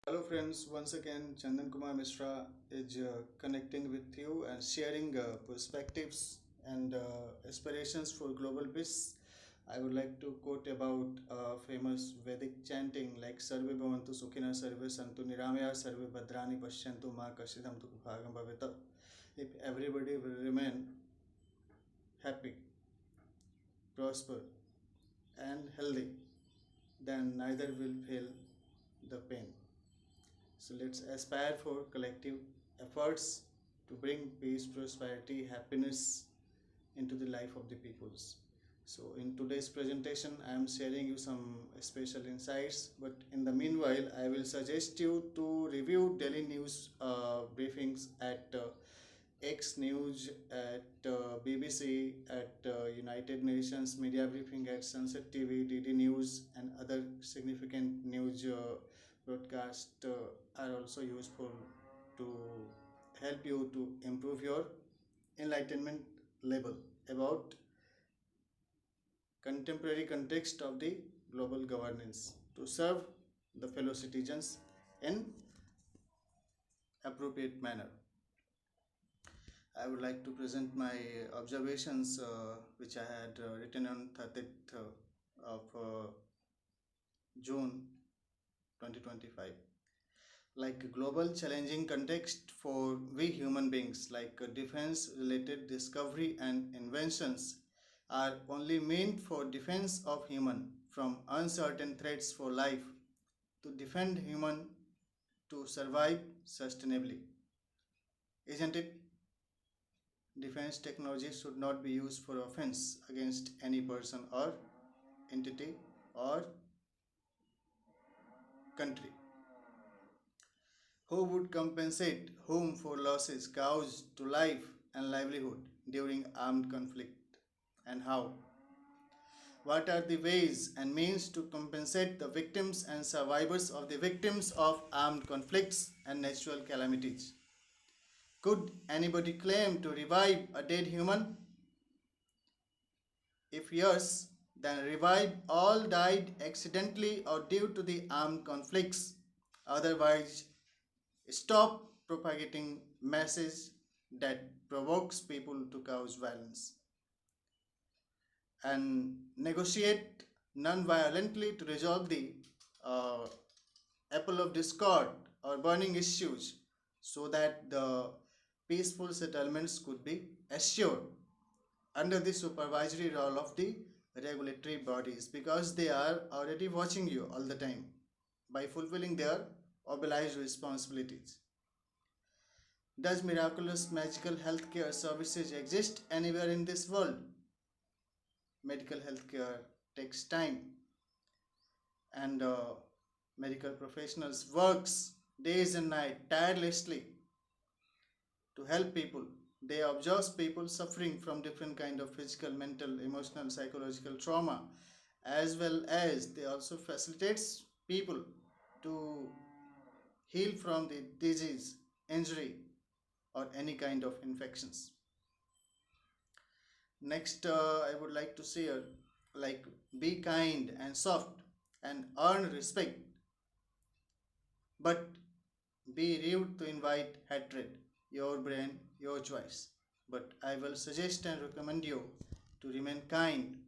Hello friends, once again Chandan Kumar Mishra is connecting with you and sharing perspectives and aspirations for global peace. I would like to quote about famous Vedic chanting like Sarve Bhavantu Sukhina Sarve Santu Niramaya Sarve Bhadrani Pashyantu Ma Kashidam Bhagam Bhavita. If everybody will remain happy, prosper and healthy, then neither will feel the pain. So let's aspire for collective efforts to bring peace, prosperity, happiness into the life of the peoples. So in today's presentation, I am sharing you some special insights. But in the meanwhile, I will suggest you to review daily news briefings at X News, at BBC, at United Nations Media Briefing, at Sunset TV, DD News, and other significant news broadcasts are also useful to help you to improve your enlightenment level about contemporary context of the global governance to serve the fellow citizens in appropriate manner. I would like to present my observations which I had written on 30th of June 2025. Like global challenging context for we human beings, like defense related discovery and inventions are only meant for defense of human from uncertain threats for life, to defend human to survive sustainably. Isn't it? Defense technology should not be used for offense against any person or entity or country. Who would compensate whom for losses caused to life and livelihood during armed conflict, and how? What are the ways and means to compensate the victims and survivors of the victims of armed conflicts and natural calamities? Could anybody claim to revive a dead human? If yes, then revive all died accidentally or due to the armed conflicts. Otherwise, stop propagating message that provokes people to cause violence and negotiate non-violently to resolve the uh, apple of discord or burning issues so that the peaceful settlements could be assured under the supervisory role of the regulatory bodies, because they are already watching you all the time by fulfilling their obliged responsibilities. Does miraculous magical healthcare services exist anywhere in this world? Medical healthcare takes time, and medical professionals works days and night tirelessly to help people. They observe people suffering from different kind of physical, mental, emotional, psychological trauma, as well as they also facilitates people to heal from the disease, injury, or any kind of infections. Next, I would like to share like be kind and soft and earn respect, but be rude to invite hatred. Your brain, your choice. But I will suggest and recommend you to remain kind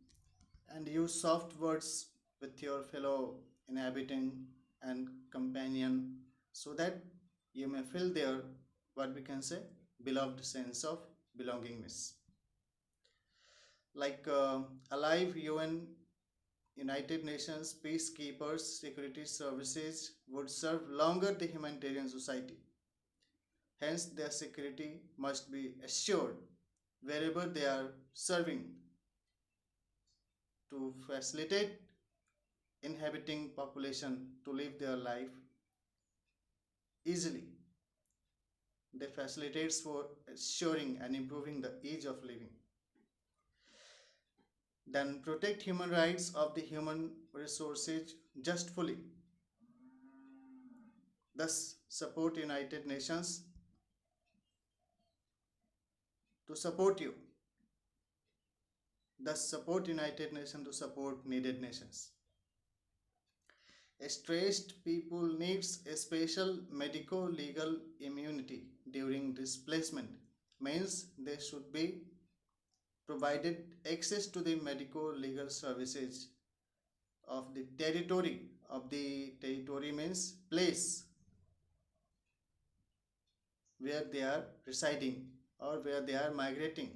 and use soft words with your fellow inhabitant and companion so that you may feel their what we can say beloved sense of belongingness. Like alive UN, United Nations peacekeepers, security services would serve longer the humanitarian society. Hence, their security must be assured wherever they are serving to facilitate inhabiting population to live their life easily. They facilitates for assuring and improving the ease of living. Then protect human rights of the human resources justfully. Thus support United Nations to support you. Thus support United Nations to support needed nations. Stressed people needs a special medico-legal immunity during displacement. Means they should be provided access to the medico-legal services of the territory. Of the territory means place where they are residing or where they are migrating.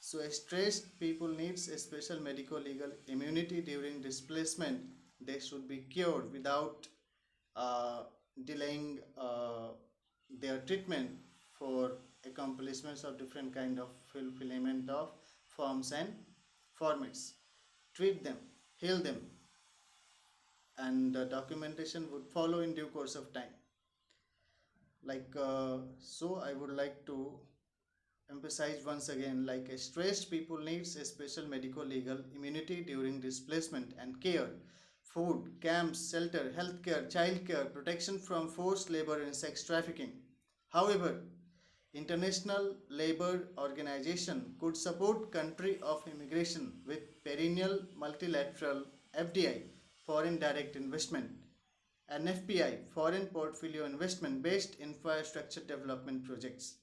So stressed people needs a special medico-legal immunity during displacement. They should be cured without uh, delaying their treatment for accomplishments of different kind of fulfillment of forms and formats. Treat them, heal them, and documentation would follow in due course of time. So I would like to emphasize once again, like stressed people needs a special medico legal immunity during displacement and care, food, camps, shelter, healthcare, childcare, protection from forced labor and sex trafficking. However, International Labour Organization could support country of immigration with perennial multilateral FDI, foreign direct investment, and FPI, foreign portfolio investment based infrastructure development projects.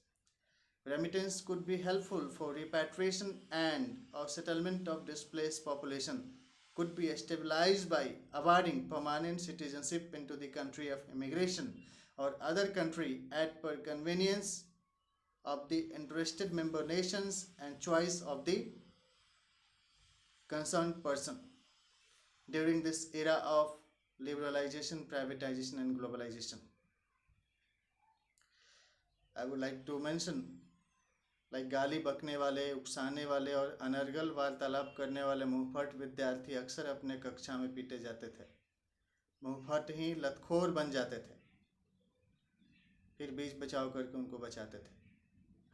Remittance could be helpful for repatriation and or settlement of displaced population, could be stabilized by awarding permanent citizenship into the country of immigration or other country at per convenience of the interested member nations and choice of the concerned person. During this era of liberalization, privatization and globalization, I would like to mention, गाली बकने वाले, उकसाने वाले और अनर्गल वार्तालाप करने वाले मुंहफट विद्यार्थी अक्सर अपने कक्षा में पीटे जाते थे। मुंहफट ही लतखोर बन जाते थे, फिर बीच बचाव करके उनको बचाते थे।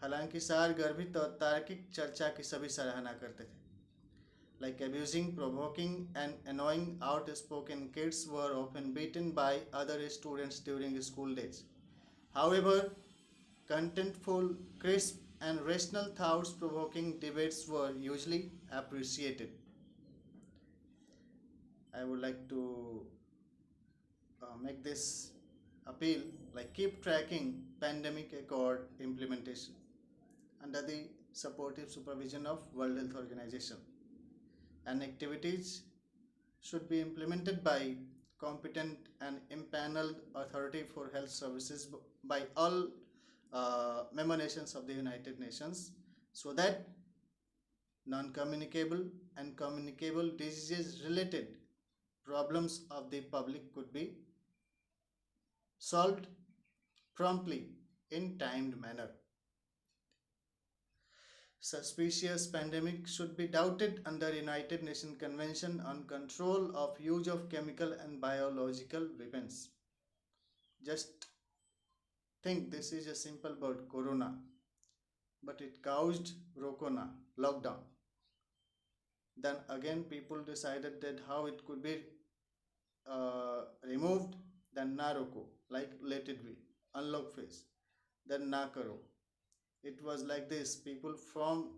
हालांकि सार गर्भित और तार्किक चर्चा की सभी सराहना करते थे। Like abusing, provoking and annoying outspoken kids were often beaten by other students during school days. However, contentful, crisp and rational thoughts provoking debates were usually appreciated. I would like to make this appeal, like keep tracking pandemic accord implementation under the supportive supervision of World Health Organization, and activities should be implemented by competent and impaneled authority for health services by all member nations of the United Nations, so that non-communicable and communicable diseases related problems of the public could be solved promptly in timed manner. Suspicious pandemic should be doubted under United Nations Convention on Control of Use of Chemical and Biological Weapons. Just think, this is a simple word, corona, but it caused rocona, lockdown. Then again people decided that how it could be removed, then na roko, like let it be, unlock phase, then na karo. It was like this. People from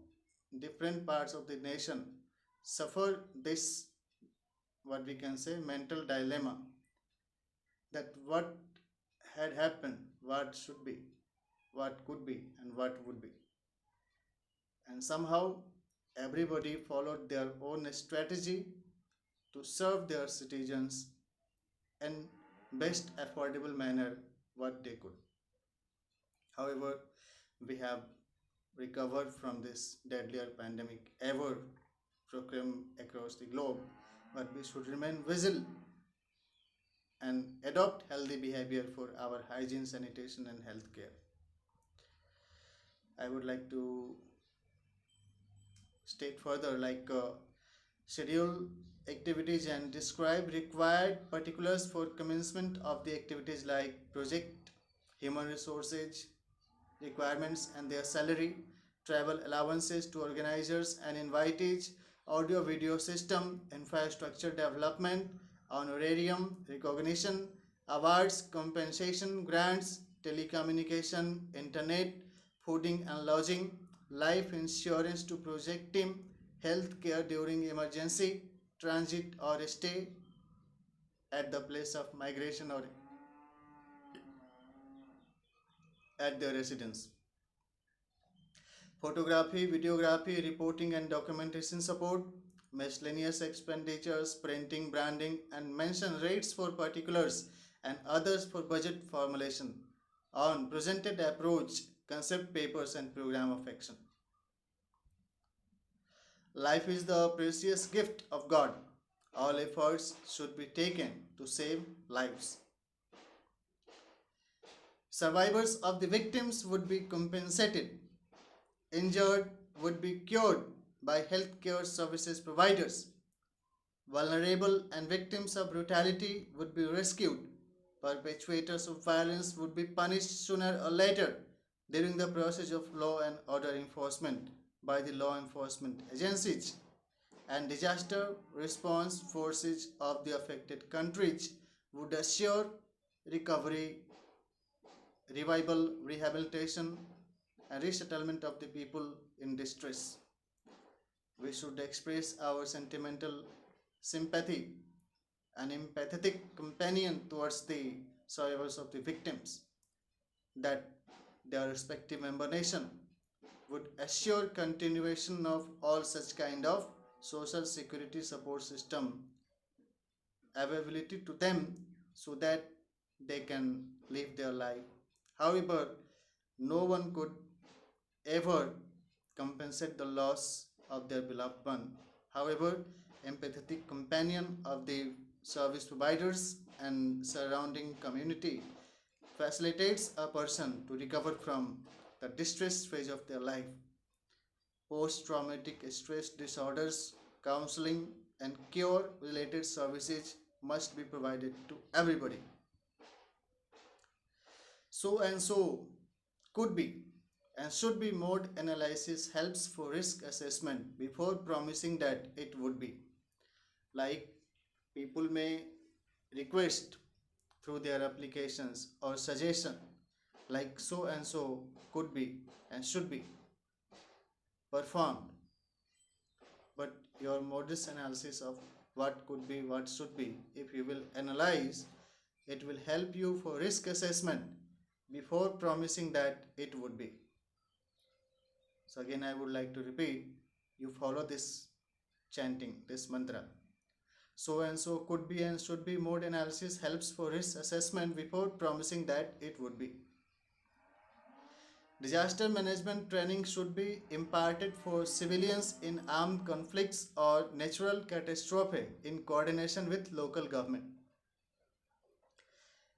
different parts of the nation suffer this, what we can say, mental dilemma, that what had happened, what should be, what could be, and what would be. And somehow everybody followed their own strategy to serve their citizens in best affordable manner what they could. However, we have recovered from this deadlier pandemic ever proclaimed across the globe, but we should remain vigilant and adopt healthy behavior for our hygiene, sanitation, and healthcare. I would like to state further, schedule activities and describe required particulars for commencement of the activities, like project, human resources requirements and their salary, travel allowances to organizers and invitees, audio video system, infrastructure development, honorarium, recognition, awards, compensation, grants, telecommunication, internet, fooding and lodging, life insurance to project team, health care during emergency, transit or stay, at the place of migration or at their residence. Photography, videography, reporting and documentation support, miscellaneous expenditures, printing, branding, and mention rates for particulars and others for budget formulation on presented approach, concept papers, and program of action. Life is the precious gift of God. All efforts should be taken to save lives. Survivors of the victims would be compensated. Injured would be cured by healthcare services providers. Vulnerable and victims of brutality would be rescued. Perpetrators of violence would be punished sooner or later during the process of law and order enforcement by the law enforcement agencies and disaster response forces of the affected countries would assure recovery, revival, rehabilitation, and resettlement of the people in distress. We should express our sentimental sympathy and empathetic companion towards the survivors of the victims that their respective member nation would assure continuation of all such kind of social security support system availability to them so that they can live their life. However, no one could ever compensate the loss of their beloved one. However, empathetic companion of the service providers and surrounding community facilitates a person to recover from the distress phase of their life. Post traumatic stress disorders, counseling, and cure related services must be provided to everybody. So and so could be and should be mode analysis helps for risk assessment before promising that it would be. Like people may request through their applications or suggestion like so and so could be and should be performed, but your modest analysis of what could be, what should be, if you will analyze, it will help you for risk assessment before promising that it would be. So, again, I would like to repeat you follow this chanting, this mantra. So and so could be and should be mode analysis helps for risk assessment before promising that it would be. Disaster management training should be imparted for civilians in armed conflicts or natural catastrophe in coordination with local government.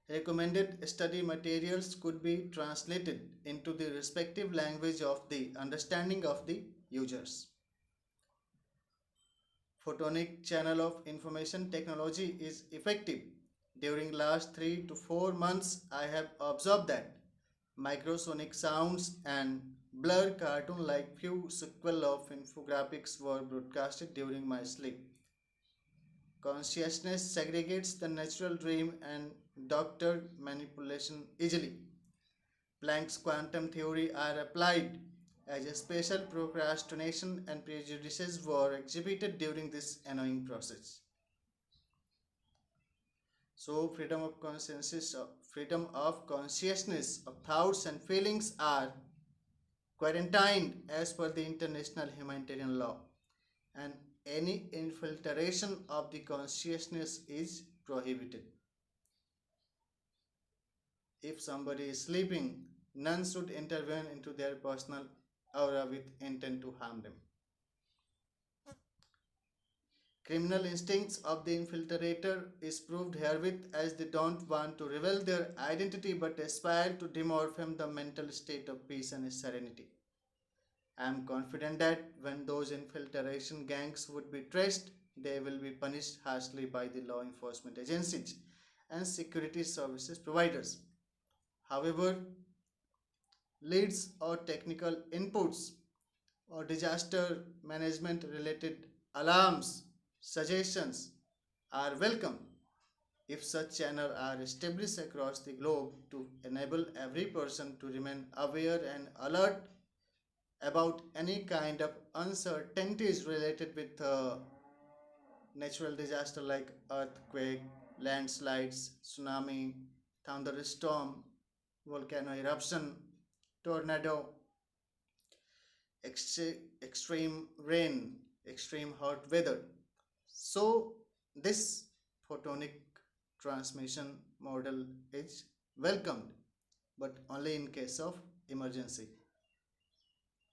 Recommended study materials could be translated into the respective language of the understanding of the users. Photonic channel of information technology is effective. During last 3 to 4 months, I have observed that microsonic sounds and blur cartoon like few sequel of infographics were broadcasted during my sleep. Consciousness segregates the natural dream and doctored manipulation easily. Planck's quantum theory are applied as a special procrastination and prejudices were exhibited during this annoying process. So freedom of consciousness of thoughts and feelings are quarantined as per the international humanitarian law, and any infiltration of the consciousness is prohibited. If somebody is sleeping, none should intervene into their personal aura with intent to harm them. Criminal instincts of the infiltrator is proved herewith as they don't want to reveal their identity but aspire to demorph the mental state of peace and serenity. I am confident that when those infiltration gangs would be traced, they will be punished harshly by the law enforcement agencies and security services providers. However, leads or technical inputs or disaster management related alarms, suggestions are welcome if such channels are established across the globe to enable every person to remain aware and alert about any kind of uncertainties related with natural disaster like earthquake, landslides, tsunami, thunderstorm, volcano eruption, tornado, extreme rain, extreme hot weather. So, this photonic transmission model is welcomed, but only in case of emergency.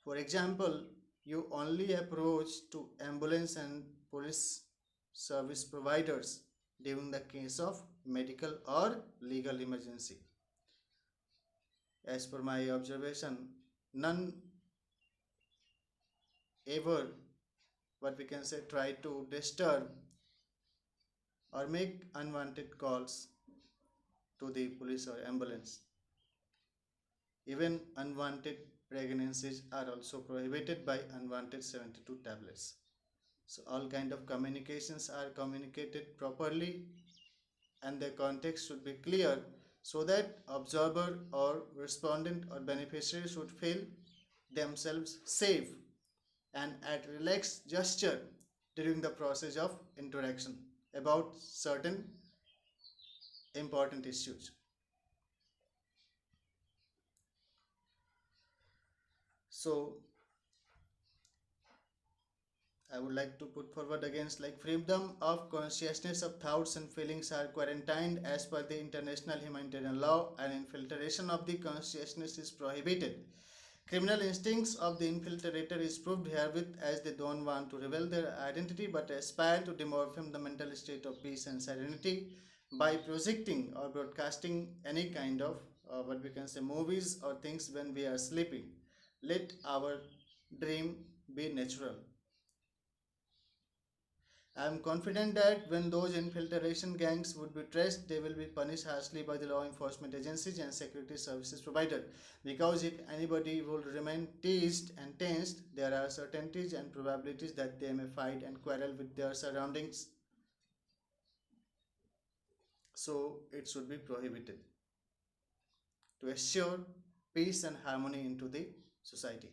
For example, you only approach to ambulance and police service providers during the case of medical or legal emergency. As per my observation, none ever, what we can say, try to disturb or make unwanted calls to the police or ambulance. Even unwanted pregnancies are also prohibited by unwanted 72 tablets. So all kind of communications are communicated properly and their context should be clear so that observer or respondent or beneficiary should feel themselves safe and at relaxed gesture during the process of interaction about certain important issues. So I would like to put forward against like freedom of consciousness of thoughts and feelings are quarantined as per the international humanitarian law and infiltration of the consciousness is prohibited. Criminal instincts of the infiltrator is proved herewith as they don't want to reveal their identity but aspire to demorph the mental state of peace and serenity by projecting or broadcasting any kind of what we can say movies or things when we are sleeping. Let our dream be natural. I am confident that when those infiltration gangs would be traced, they will be punished harshly by the law enforcement agencies and security services provided. Because if anybody will remain teased and tensed, there are certainties and probabilities that they may fight and quarrel with their surroundings. So it should be prohibited to assure peace and harmony into the society.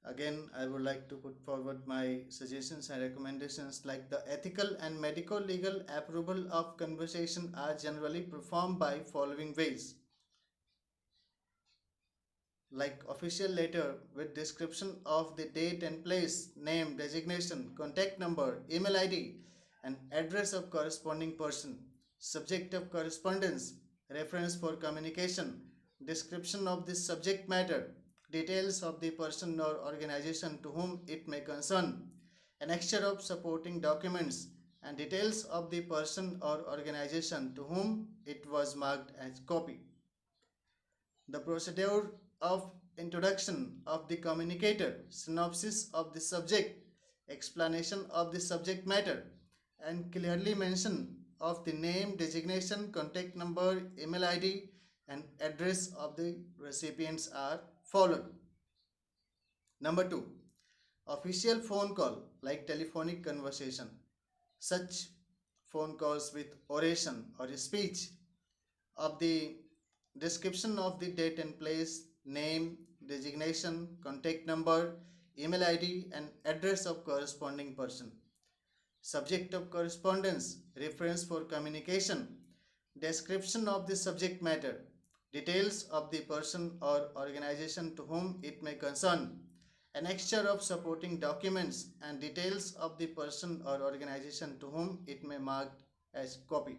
Again, I would like to put forward my suggestions and recommendations like the ethical and medical legal approval of conversation are generally performed by following ways like official letter with description of the date and place, name, designation, contact number, email ID, and address of corresponding person, subject of correspondence, reference for communication, description of the subject matter, details of the person or organization to whom it may concern, annexure of supporting documents, and details of the person or organization to whom it was marked as copy. The procedure of introduction of the communicator, synopsis of the subject, explanation of the subject matter, and clearly mention of the name, designation, contact number, email ID, and address of the recipients are followed. Number two, official phone call like telephonic conversation. Such phone calls with oration or speech of the description of the date and place, name, designation, contact number, email ID, and address of corresponding person. Subject of correspondence, reference for communication, description of the subject matter, details of the person or organization to whom it may concern, annexure of supporting documents, and details of the person or organization to whom it may marked as copy.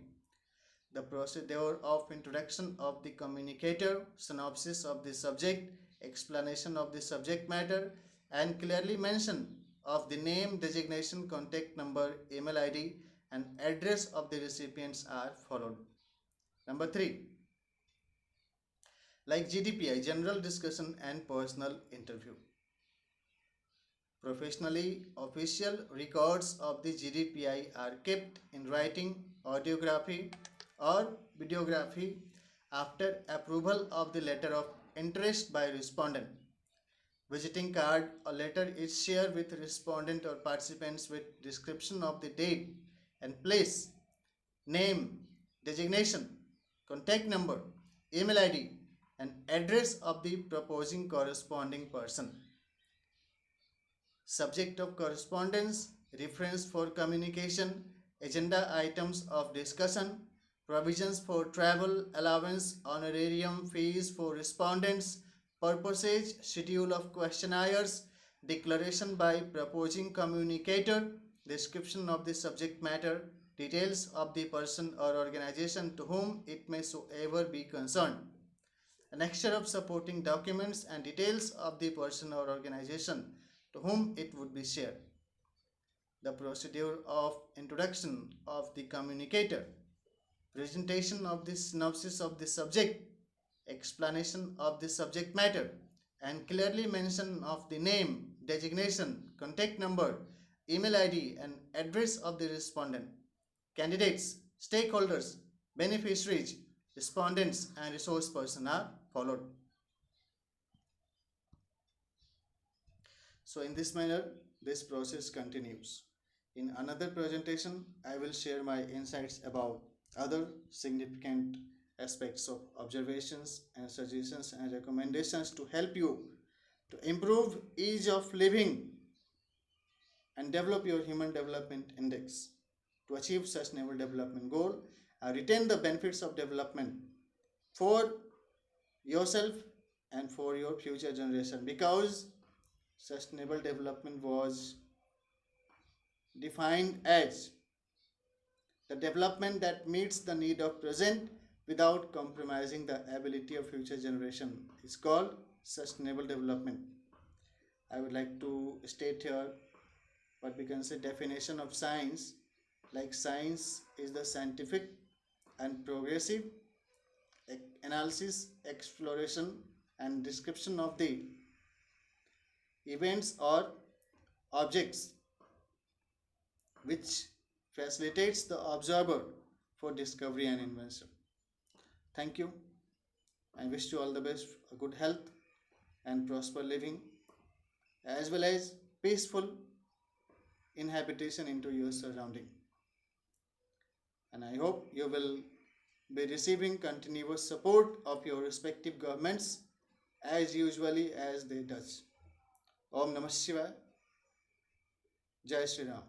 The procedure of introduction of the communicator, synopsis of the subject, explanation of the subject matter, and clearly mention of the name, designation, contact number, email ID, and address of the recipients are followed. Number three, like GDPI, general discussion and personal interview. Professionally, official records of the GDPI are kept in writing, audiography, or videography after approval of the letter of interest by respondent. Visiting card or letter is shared with respondent or participants with description of the date and place, name, designation, contact number, email ID, and address of the proposing corresponding person. Subject of correspondence, reference for communication, agenda items of discussion, provisions for travel allowance, honorarium fees for respondents, purposes, schedule of questionnaires, declaration by proposing communicator, description of the subject matter, details of the person or organization to whom it may so ever be concerned, an extra of supporting documents and details of the person or organization to whom it would be shared, the procedure of introduction of the communicator, presentation of the synopsis of the subject, explanation of the subject matter, and clearly mention of the name, designation, contact number, email ID, and address of the respondent, candidates, stakeholders, beneficiaries, respondents, and resource person are followed. So, in this manner, this process continues. In another presentation, I will share my insights about other significant aspects of observations and suggestions and recommendations to help you to improve ease of living and develop your human development index to achieve sustainable development goal and retain the benefits of development for yourself and for your future generation, because sustainable development was defined as the development that meets the need of present without compromising the ability of future generation is called sustainable development. I would like to state here what we can say definition of science, like science is the scientific and progressive analysis, exploration, and description of the events or objects which facilitates the observer for discovery and invention. Thank you. I wish you all the best, good health and prosper living, as well as peaceful inhabitation into your surrounding. And I hope you will be receiving continuous support of your respective governments as usually as they does. Om Namah Shivaya. Jai Shri Ram.